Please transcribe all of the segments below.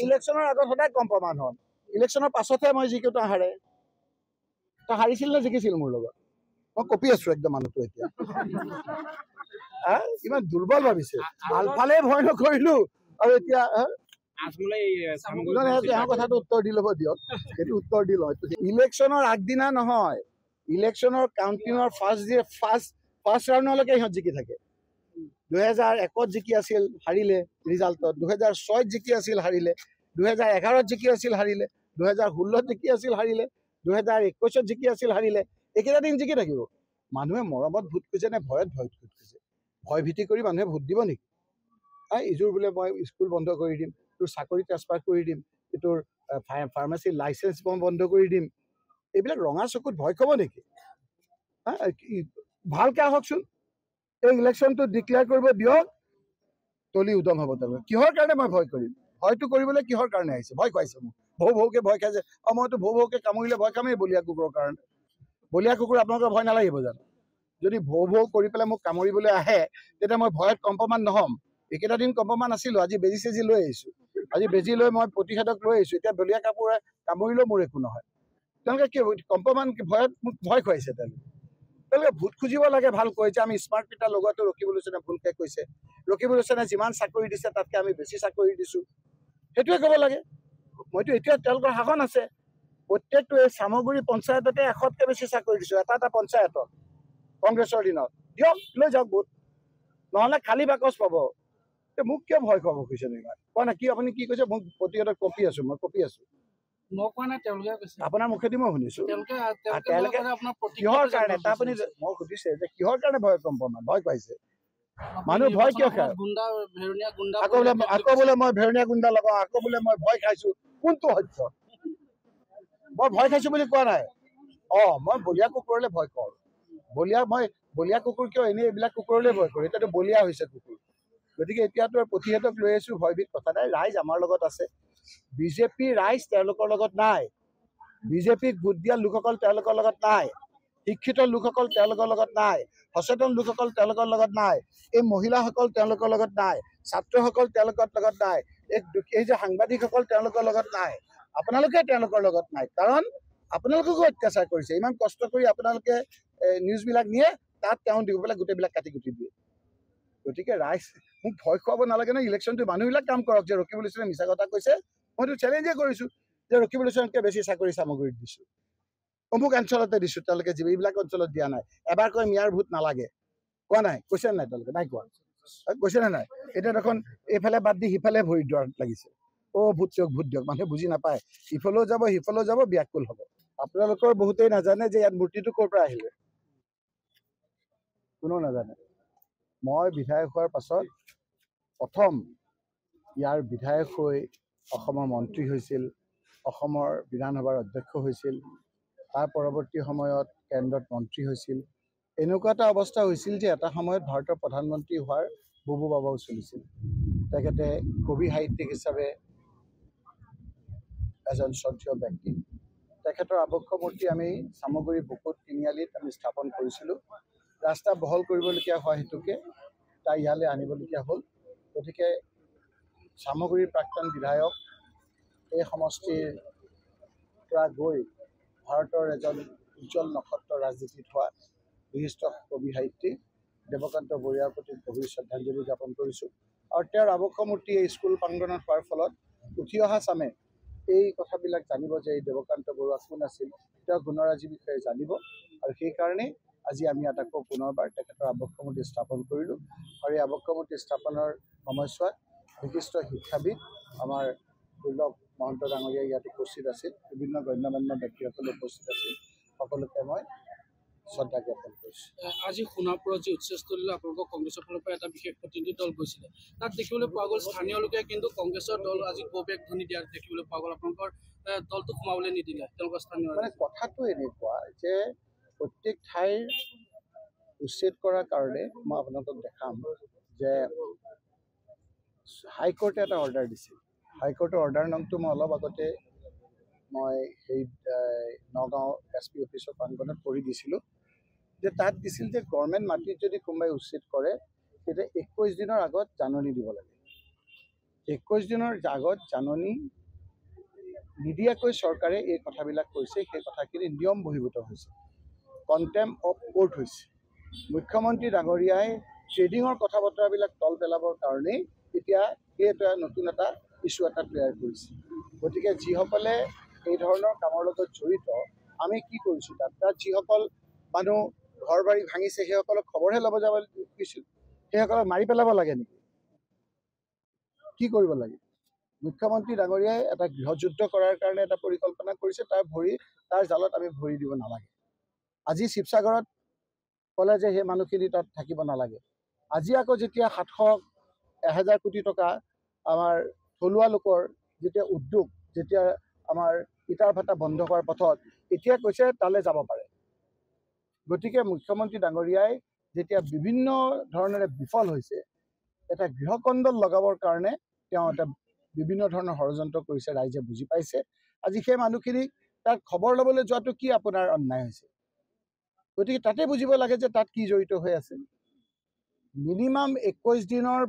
ইলেকশ্যনৰ আগত সদায় কম প্ৰমাণ হ'ল ইলেকশ্যনৰ পাছতহে মই জিকিওটা হাৰে তই হাৰিছিল নে জিকিছিল মোৰ লগত মই কপি আছো একদম মানুহটো এতিয়া ইমান দুৰ্বল ভাবিছে ভালফালে ভয় নকৰিলো আৰু এতিয়া কথাটো উত্তৰ দি ল'ব দিয়ক সেইটো উত্তৰ দি লয় ইলেকশ্যনৰ আগদিনা নহয় ইলেকশ্যনৰ কাউণ্টিঙৰ ফাৰ্ষ্ট ৰাউণ্ডলৈকে সিহঁত জিকি থাকে 2001 জিকি আছিল হাৰিলে ৰিজাল্টত 2006 জিকি আছিল হাৰিলে 2011 জিকি আছিল হাৰিলে 2016 জিকি আছিল হাৰিলে 2021 জিকি আছিল হাৰিলে এইকেইটা দিন জিকি থাকিব মানুহে মৰমত ভোট খোজে নে ভয়ত ভোট খোজে ভয় ভীতি কৰি মানুহে ভোট দিব নেকি ইজোৰ বোলে মই স্কুল বন্ধ কৰি দিম তোৰ চাকৰি ট্ৰান্সফাৰ কৰি দিম তোৰ ফাৰ্মাচীৰ লাইচেঞ্চ মই বন্ধ কৰি দিম এইবিলাক ৰঙা চকুত ভয় খাব নেকি ভালকে আহকচোন এই ইলেকশ্যনটো ডিক্লেয়াৰ কৰিব দিয়ক তলি উদং হ'ব তাৰমানে কিহৰ কাৰণে মই ভয় কৰিম ভয়টো কৰিবলৈ কিহৰ কাৰণে আহিছে ভয় খুৱাইছে মোক ভৌকে ভয় খাইছে মইতো ভৌকে কামুৰিলে ভয় খামেই বলীয়া কুকুৰৰ কাৰণে বলীয়া কুকুৰ আপোনালোকৰ ভয় নালাগিব জানো যদি ভৌ কৰি পেলাই মোক কামুৰিবলৈ আহে তেতিয়া মই ভয়ত কম্পমান নহ'ম এইকেইটা দিন কম্পমান আছিলোঁ আজি বেজি চেজি লৈ আহিছোঁ আজি বেজি লৈ মই প্ৰতিষেধক লৈ আহিছোঁ এতিয়া বলীয়া কাপোৰে কামুৰিলেও মোৰ একো নহয় তেওঁলোকে কি কম্পমান ভয়ত মোক ভয় খুৱাইছে তেওঁলোকে ভোট খুজিব লাগে ভাল কৈছে আমি স্মাৰ্ট মিটাৰ লগোৱাটো ৰকিব লোচনে ভুলকে কৈছে ৰকিব লোচনে যিমান চাকৰি দিছে তাতকৈ আমি বেছি চাকৰি দিছোঁ সেইটোৱে ক'ব লাগে মইতো এতিয়া তেওঁলোকৰ শাসন আছে প্ৰত্যেকটো এই চামগুৰি পঞ্চায়ততে 100তকৈ বেছি চাকৰি দিছোঁ এটা পঞ্চায়তত কংগ্ৰেছৰ দিনত দিয়ক লৈ যাওক ভোট নহ'লে খালী বাকচ পাব মোক কিয় ভয় খুৱাব খুজিছে নেকি কোৱা না কি আপুনি কি কৈছে মোক প্ৰতিষেধক কপি আছোঁ মই কপি আছোঁ আপোনাৰ মুখেদি মই শুনিছোঁ কিহৰ কাৰণে এটা আপুনি মোক সুধিছে যে কিহৰ কাৰণে ভয় কম্পমান ভয় পাইছে মানুহ ভয় কিয় খায় আকৌ বোলে মই ভেৰণীয়া গুণ্ডা লগাওঁ আকৌ বোলে মই ভয় খাইছোঁ কোনটো সত্য মই ভয় খাইছোঁ বুলি কোৱা নাই মই বলীয়া কুকুৰলৈ ভয় কৰোঁ মই বলীয়া কুকুৰ কিয় এনেই এইবিলাক কুকুৰলৈ ভয় কৰোঁ এতিয়াতো বলীয়া হৈছে কুকুৰ গতিকে এতিয়াতো প্ৰতিষেধক লৈ আছোঁ ভয়বিধ কথা নাই ৰাইজ আমাৰ লগত আছে বিজেপি ৰাইজ তেওঁলোকৰ লগত নাই বিজেপিক ভোট দিয়া লোকসকল তেওঁলোকৰ লগত নাই শিক্ষিত লোকসকল তেওঁলোকৰ লগত নাই সচেতন লোকসকল তেওঁলোকৰ লগত নাই এই মহিলাসকল তেওঁলোকৰ লগত নাই ছাত্ৰসকল তেওঁলোকৰ লগত নাই এই যে সাংবাদিকসকল তেওঁলোকৰ লগত নাই আপোনালোকে তেওঁলোকৰ লগত নাই কাৰণ আপোনালোককো অত্যাচাৰ কৰিছে ইমান কষ্ট কৰি আপোনালোকে নিউজবিলাক নিয়ে তাত তেওঁ দিব পেলাই গোটেইবিলাক কাটি কুটি দিয়ে গতিকে ৰাইজ মোক ভয় খুৱাব নালাগে নহয় ইলেকশ্যনটো মানুহবিলাক কাম কৰক যে ৰকিব লোচনে মিছা কথা কৈছে মইতো চেলেঞ্জে কৰিছোঁ যে ৰকিব লোচনতকৈ বেছি চাকৰি চামগুৰিত দিছোঁ অমুক অঞ্চলতে দিছোঁ তেওঁলোকে যিবিলাক অঞ্চলত দিয়া নাই এবাৰ কৈ মিয়াৰ ভোট নালাগে কোৱা নাই কৈছে নাই তেওঁলোকে নাই কোৱা কৈছে নে নাই এতিয়া দেখোন এইফালে বাদ দি সিফালে ভৰি দোৱাত লাগিছে ভোট দিয়ক মানুহে বুজি নাপায় ইফালেও যাব সিফালেও যাব ব্যাকুল হ'ব আপোনালোকৰ বহুতেই নাজানে যে ইয়াত মূৰ্তিটো ক'ৰ পৰা আহিলে কোনেও নাজানে মই বিধায়ক হোৱাৰ পাছত প্ৰথম ইয়াৰ বিধায়ক হৈ অসমৰ মন্ত্ৰী হৈছিল অসমৰ বিধানসভাৰ অধ্যক্ষ হৈছিল তাৰ পৰৱৰ্তী সময়ত কেন্দ্ৰত মন্ত্ৰী হৈছিল এনেকুৱা এটা অৱস্থা হৈছিল যে এটা সময়ত ভাৰতৰ প্ৰধানমন্ত্ৰী হোৱাৰ বুবু বাবাও চলিছিল তেখেতে কবি সাহিত্যিক হিচাপে এজন শ্ৰদ্ধেয় ব্যক্তি তেখেতৰ আবক্ষ মূৰ্তি আমি চামগুৰি বুকুত তিনিআলিত আমি স্থাপন কৰিছিলোঁ ৰাস্তা বহল কৰিবলগীয়া হোৱা হেতুকে তাই ইয়ালৈ আনিবলগীয়া হ'ল গতিকে চামগুৰিৰ প্ৰাক্তন বিধায়ক এই সমষ্টিৰ পৰা গৈ ভাৰতৰ এজন উজ্জ্বল নক্ষত্ৰ ৰাজনীতিত হোৱা বিশিষ্ট কবি সাহিত্যিক দেৱকান্ত বৰুৱাৰ প্ৰতি গভীৰ শ্ৰদ্ধাঞ্জলি জ্ঞাপন কৰিছোঁ আৰু তেওঁৰ আবক্ষ মূৰ্তি এই স্কুল প্ৰাংগণত হোৱাৰ ফলত উঠি অহা চামে এই কথাবিলাক জানিব যে এই দেৱকান্ত বৰুৱা কোন আছিল তেওঁ গুণৰাজিৰ বিষয়ে জানিব আৰু সেইকাৰণেই আজি আমি ইয়াত আকৌ পুনৰবাৰ তেখেতৰ আবক্ষ মূৰ্তি স্থাপন কৰিলোঁ আৰু এই আবক্ষ মূৰ্তি স্থাপনৰ সময়ছোৱাত বিশিষ্ট শিক্ষাবিদ আমাৰ দুৰ্লভ মহন্ত ডাঙৰীয়া ইয়াত উপস্থিত আছিল বিভিন্ন গণ্যমান্য ব্যক্তিসকল উপস্থিত আছিল সকলোকে মই শ্ৰদ্ধা জ্ঞাপন কৰিছোঁ আজি সোণাপুৰত যি উচ্চস্থলীলৈ আপোনালোকৰ কংগ্ৰেছৰ ফালৰ পৰা এটা বিশেষ প্ৰতিনিধি দল গৈছিলে তাত দেখিবলৈ পোৱা গ'ল স্থানীয় লোকে কিন্তু কংগ্ৰেছৰ দল আজি গৌবেগ ধ্বনি দিয়া দেখিবলৈ পোৱা গ'ল আপোনালোকৰ দলটো সোমাবলৈ নিদিলে তেওঁলোকৰ স্থানীয় মানে কথাটো এনেকুৱা যে প্ৰত্যেক ঠাইৰ উচ্ছেদ কৰাৰ কাৰণে মই আপোনালোকক দেখাম যে হাইকোৰ্টে এটা অৰ্ডাৰ দিছিল হাইকোৰ্টৰ অৰ্ডাৰ নামটো মই অলপ আগতে মই সেই নগাঁও SP অফিচৰ প্ৰাংগণত পঢ়ি দিছিলোঁ যে তাত দিছিল যে গভৰ্ণমেণ্ট মাটিত যদি কোনোবাই উচ্ছেদ কৰে তেতিয়া 21 দিনৰ আগত জাননী দিব লাগে 21 দিনৰ আগত জাননী নিদিয়াকৈ চৰকাৰে এই কথাবিলাক কৈছে, সেই কথাখিনি নিয়ম বহিৰ্ভূত হৈছে, কণ্টেম্প অফ কোৰ্ট হৈছে। মুখ্যমন্ত্ৰী ডাঙৰীয়াই ট্ৰেডিঙৰ কথা বতৰাবিলাক তল পেলাবৰ কাৰণেই এতিয়া এটা নতুন এটা ইছ্যু এটা তৈয়াৰ কৰিছে। গতিকে যিসকলে এই ধৰণৰ কামৰ লগত জড়িত, আমি কি কৰিছোঁ তাত যিসকল মানুহ ঘৰ বাৰী ভাঙিছে সেইসকলক খবৰহে ল'ব যাব কৈছিল, সেইসকলক মাৰি পেলাব লাগে নেকি? কি কৰিব লাগে? মুখ্যমন্ত্ৰী ডাঙৰীয়াই এটা গৃহযুদ্ধ কৰাৰ কাৰণে এটা পৰিকল্পনা কৰিছে, তাৰ জালত আমি ভৰি দিব নালাগে। আজি শিৱসাগৰত ক'লে যে সেই মানুহখিনি তাত থাকিব নালাগে। আজি আকৌ যেতিয়া 700-1000 কোটি টকা আমাৰ থলুৱা লোকৰ যেতিয়া উদ্যোগ, যেতিয়া আমাৰ ইটাৰ ভাটা বন্ধ হোৱাৰ পথত, এতিয়া কৈছে তালৈ যাব পাৰে। গতিকে মুখ্যমন্ত্ৰী ডাঙৰীয়াই যেতিয়া বিভিন্ন ধৰণেৰে বিফল হৈছে, এটা গৃহকন্দল লগাবৰ কাৰণে তেওঁ এটা বিভিন্ন ধৰণৰ ষড়যন্ত্ৰ কৰিছে, ৰাইজে বুজি পাইছে। আজি সেই মানুহখিনিক তাত খবৰ ল'বলৈ যোৱাটো কি আপোনাৰ অন্যায় হৈছে? গতিকে তাতে বুজিব লাগে যে তাত কি জড়িত হৈ আছে। মিনিমাম 21 দিনৰ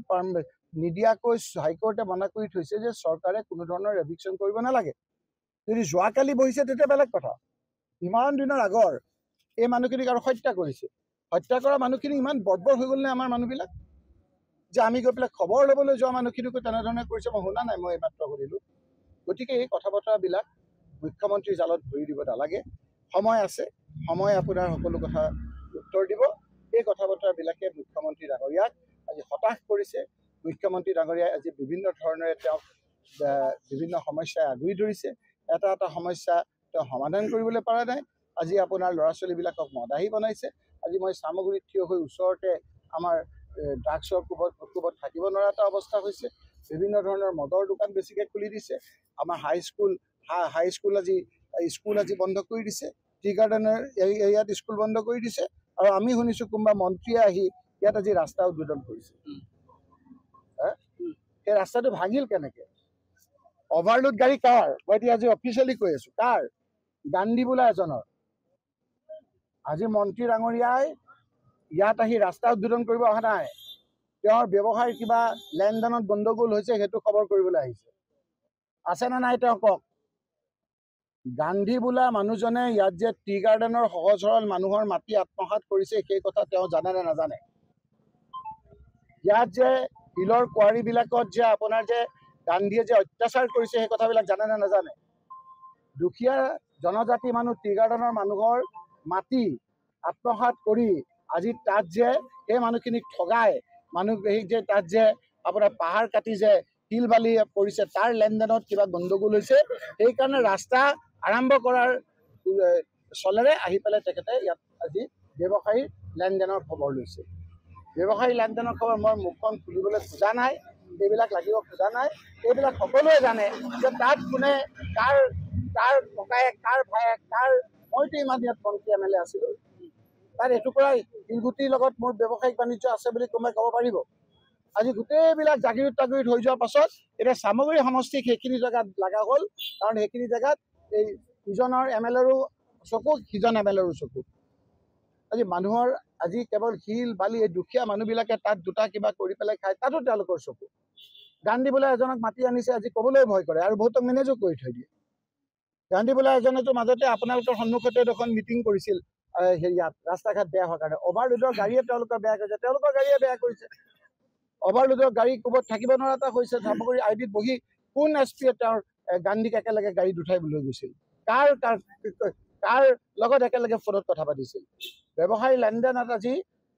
নিদিয়াকৈ হাইকোৰ্টে মানা কৰি থৈছে যে চৰকাৰে কোনো ধৰণৰ এভিকশ্যন কৰিব নালাগে। যদি যোৱাকালি বহিছে তেতিয়া বেলেগ কথা। ইমান দিনৰ আগৰ এই মানুহখিনিক আৰু হত্যা কৰিছে। হত্যা কৰা মানুহখিনি ইমান বৰ্বৰ হৈ গ'ল নে আমাৰ মানুহবিলাক? যে আমি গৈ পেলাই খবৰ ল'বলৈ যোৱা মানুহখিনিকো তেনেধৰণে কৰিছে, মই শুনা নাই, মই এইমাত্ৰ শুনিলোঁ। গতিকে এই কথা বতৰাবিলাক মুখ্যমন্ত্ৰীৰ জালত ভৰি দিব নালাগে। সময় আছে, সময় আপোনাৰ সকলো কথা উত্তৰ দিব। এই কথা বতৰাবিলাকে মুখ্যমন্ত্ৰী ডাঙৰীয়াক আজি হতাশ কৰিছে। মুখ্যমন্ত্ৰী ডাঙৰীয়াই আজি বিভিন্ন ধৰণেৰে তেওঁক বিভিন্ন সমস্যাই আগুৰি ধৰিছে। এটা এটা সমস্যা তেওঁ সমাধান কৰিবলৈ পৰা নাই। আজি আপোনাৰ ল'ৰা ছোৱালীবিলাকক মদাহী বনাইছে। আজি মই চামগুৰিত থিয় হৈ ওচৰতে আমাৰ ড্ৰাগছৰ কোবত থাকিব নোৱাৰা এটা অৱস্থা হৈছে। বিভিন্ন ধৰণৰ মদৰ দোকান বেছিকৈ খুলি দিছে। আমাৰ হাইস্কুল আজি বন্ধ কৰি দিছে। টি গাৰ্ডেনৰ এৰিয়াত স্কুল বন্ধ কৰি দিছে। আৰু আমি শুনিছোঁ কোনোবা মন্ত্ৰীয়ে আহি ইয়াত আজি ৰাস্তা উদ্বোধন কৰিছে। সেই ৰাস্তাটো ভাঙিল কেনেকৈ? অভাৰলোড গাড়ী কাৰ? মই এতিয়া আজি অফিচিয়েলি কৈ আছোঁ, কাৰ? গান্ধী বোলা এজনৰ। আজি মন্ত্ৰী ডাঙৰীয়াই ইয়াত আহি ৰাস্তা উদ্বোধন কৰিব অহা নাই, তেওঁৰ ব্যৱসায়ৰ কিবা লেনদেনত গণ্ডগোল হৈছে সেইটো খবৰ কৰিবলৈ আহিছে। আছেনে নাই তেওঁ কওক? গান্ধী বোলা মানুহজনে ইয়াত যে টি গাৰ্ডেনৰ সহজ সৰল মানুহৰ মাটি আত্মসাৎ কৰিছে সেই কথা তেওঁ জানে নে নাজানে? ইয়াত যে শিলৰ কোৱাৰীবিলাকত যে আপোনাৰ যে গান্ধীয়ে যে অত্যাচাৰ কৰিছে সেই কথাবিলাক জানে নে নাজানে? দুখীয়া জনজাতি মানুহ টি গাৰ্ডেনৰ মানুহৰ মাটি আত্মসাৎ কৰি আজি তাত যে সেই মানুহখিনিক ঠগাই যে তাত যে আপোনাৰ পাহাৰ কাটি যে শিল বালি পৰিছে, তাৰ লেনদেনত কিবা গণ্ডগোল হৈছে, সেইকাৰণে ৰাস্তা আৰম্ভ কৰাৰ চলেৰে আহি পেলাই তেখেতে ইয়াত আজি ব্যৱসায়ী লেনদেনৰ খবৰ লৈছে। ব্যৱসায়ী লেনদেনৰ খবৰ মই মুখখন খুলিবলৈ খোজা নাই, এইবিলাক লাগিব খোজা নাই। এইবিলাক সকলোৱে জানে যে তাত কোনে কাৰ ককায়েক, কাৰ ভায়েক, মইতো ইমান ইয়াত মন্ত্ৰী MLA আছিলোঁ, তাত এটুকুৰা শিলগুটিৰ লগত মোৰ ব্যৱসায়িক বাণিজ্য আছে বুলি কোনোবাই ক'ব পাৰিব? আজি গোটেইবিলাক জাগিৰোত তাগিৰোত হৈ যোৱাৰ পাছত এতিয়া চামগুৰি সমষ্টিক সেইখিনি জেগাত লগা হ'ল, কাৰণ সেইখিনি জেগাত এই ইজনৰ MLAৰো চকু, সিজন MLAৰো চকু। আজি মানুহৰ আজি কেৱল শিল বালি এই দুখীয়া মানুহবিলাকে তাত দুটা কিবা কৰি পেলাই খায়, তাতো তেওঁলোকৰ চকু। গান্ধী বোলা এজনক মাতি আনিছে, আজি ক'বলৈ ভয় কৰে আৰু বহুতক মেনেজো কৰি থৈ দিয়ে। গান্ধী বোলা এজনেতো মাজতে আপোনালোকৰ সন্মুখতে এখন মিটিং কৰিছিল হেৰিয়াত, ৰাস্তা ঘাট বেয়া হোৱাৰ কাৰণে। অভাৰলোডৰ গাড়ীয়ে তেওঁলোকৰ বেয়া কৰিছে, তেওঁলোকৰ গাড়ীয়ে বেয়া কৰিছে। অভাৰলোডৰ গাড়ী ক'ৰবাত থাকিব নোৱাৰা এটা হৈছে। চামগুৰি আইডিত বহি কোন SP-য়ে তেওঁৰ গান্ধীক একেলগে গাড়ীত উঠাই লৈ গৈছিল? কাৰ লগত একেলগে ফোনত কথা পাতিছিল? ব্যৱসায়ী লেনদেনত আজি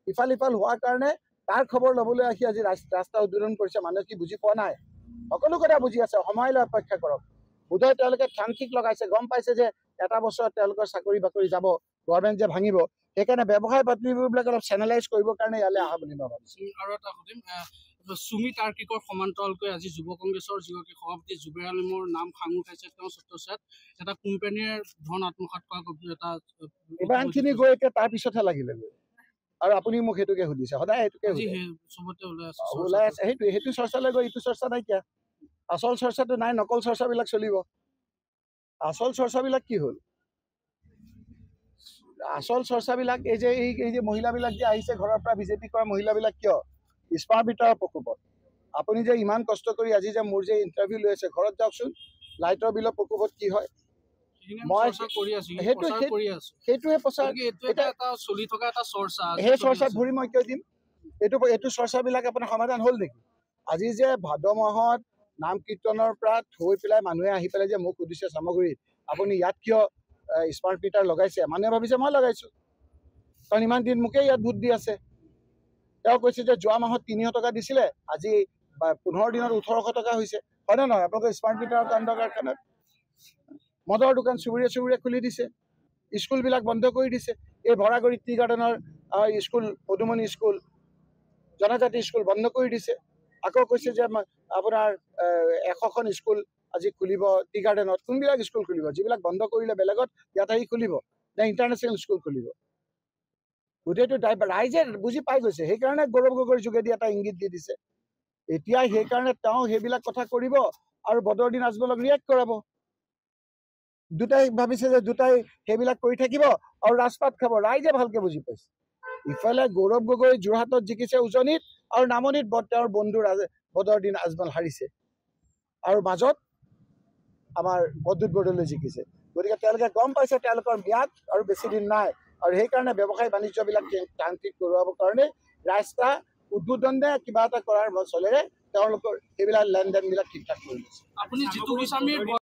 ইফাল সিফাল হোৱাৰ কাৰণে তাৰ খবৰ ল'বলৈ আহি আজি ৰাস্তা উদ্বোধন কৰিছে। মানুহে কি বুজি পোৱা নাই? সকলো কথা বুজি আছে, সময়লৈ অপেক্ষা কৰক। বোধহয় তেওঁলোকে ঠান ঠিক লগাইছে, গম পাইছে যে এটা বছৰত তেওঁলোকৰ চাকৰি বাকৰি যাব, গভৰ্ণমেণ্ট যে ভাঙিব, সেইকাৰণে ব্যৱসায় পাতিবিলাক অলপ চেনেলাইজ কৰিবৰ কাৰণে ইয়ালৈ অহা বুলি মই ভাবিছোঁ। আৰু এটা সুধিম, চুমি তাৰ্কিকৰ সমান্তৰালকৈ আজি যুৱ কংগ্ৰেছৰ যিগৰাকী সভাপতি জুবেৰ আলমৰ নাম সাঙুৰ খাইছে। তেওঁ ছত্ৰছায়াত এটা কোম্পানীৰ ধন আত্মসাৎ কৰা এটা ইমানখিনি গৈ এতিয়া তাৰ পিছতহে লাগিলেগৈ। আৰু আপুনি মোক সেইটোকে সুধিছে, সদায় সেইটোকে চবতে ওলাই আছে। সেইটো চৰ্চালৈ গৈ ইটো চৰ্চা নাইকিয়া। আচল চৰ্চাটো নাই, নকল চৰ্চাবিলাক চলিব। আচল চৰ্চাবিলাক কি হ'ল? আচল চৰ্চাবিলাক এই যে মহিলাবিলাক যে আহিছে ঘৰৰ পৰা বিজেপি কৰা মহিলাবিলাক কিয়? স্পাৰ বিটাৰৰ প্ৰকোপত। আপুনি যে ইমান কষ্ট কৰি আজি যে মোৰ যে ইণ্টাৰভিউ লৈ আছে ঘৰত যাওকচোন লাইটৰ বিলৰ প্ৰকোপত কি হয় মই সেইটোৱে প্ৰচাৰ চলি থকা এটা চৰ্চা সেই চৰ্চাত ভৰি মই কিয় দিম এইটো চৰ্চাবিলাক আপোনাৰ সমাধান হ'ল নেকি আজি যে ভাদ মাহত নাম কীৰ্তনৰ পৰা থৈ পেলাই মানুহে আহি পেলাই যে মোক সুধিছে চামগুৰিত আপুনি ইয়াত কিয় স্মাৰ্ট মিটাৰ লগাইছে মানুহে ভাবিছে মই লগাইছোঁ কাৰণ ইমান দিন মোকেই ইয়াত ভোট দি আছে তেওঁ কৈছে যে যোৱা মাহত 300 টকা দিছিলে আজি 15 দিনত 1800 টকা হৈছে হয়নে নহয় আপোনালোকে স্মাৰ্ট মিটাৰৰ কাণ্ড কাৰখানাত মদৰ দোকান চুবুৰীয়ে খুলি দিছে স্কুলবিলাক বন্ধ কৰি দিছে এই Bharaguri T গাৰ্ডেনৰ school Padumoni school জনজাতি স্কুল বন্ধ কৰি দিছে আকৌ কৈছে যে আপোনাৰ 100খন স্কুল আজি খুলিব টি গাৰ্ডেনত কোনবিলাক স্কুল খুলিব যিবিলাক বন্ধ কৰিলে বেলেগত ইয়াত আহি খুলিব নে ইণ্টাৰনেশ্যনেল স্কুল খুলিব গোটেইটো ৰাইজে বুজি পাই গৈছে সেইকাৰণে গৌৰৱ গগৈৰ যোগেদি এটা ইংগিত দি দিছে এতিয়া সেইকাৰণে তেওঁ সেইবিলাক কথা কৰিব আৰু বদৰুদ্দিন আজমলক ৰিয়েক্ট কৰাব দুটাই ভাবিছে যে দুটাই সেইবিলাক কৰি থাকিব আৰু ৰাজপাত খাব ৰাইজে ভালকে বুজি পাইছে ইফালে গৌৰৱ গগৈ যোৰহাটত জিকিছে উজনিত আৰু নামনিত তেওঁৰ বন্ধু বদৰুদ্দিন আজমল হাৰিছে আৰু মাজত আমাৰ বদ্যুৎ বৰদলৈ জিকিছে গতিকে তেওঁলোকে গম পাইছে তেওঁলোকৰ ম্যাদ আৰু বেছি দিন নাই আৰু সেইকাৰণে ব্যৱসায় বাণিজ্যবিলাক তান্ত্ৰিক কৰোৱাবৰ কাৰণে ৰাস্তা উদ্বোধনে কিবা এটা কৰাৰ চলেৰে তেওঁলোকৰ সেইবিলাক লেনদেনবিলাক ঠিক ঠাক কৰি লৈছে আপুনি জিতু গোস্বামীৰ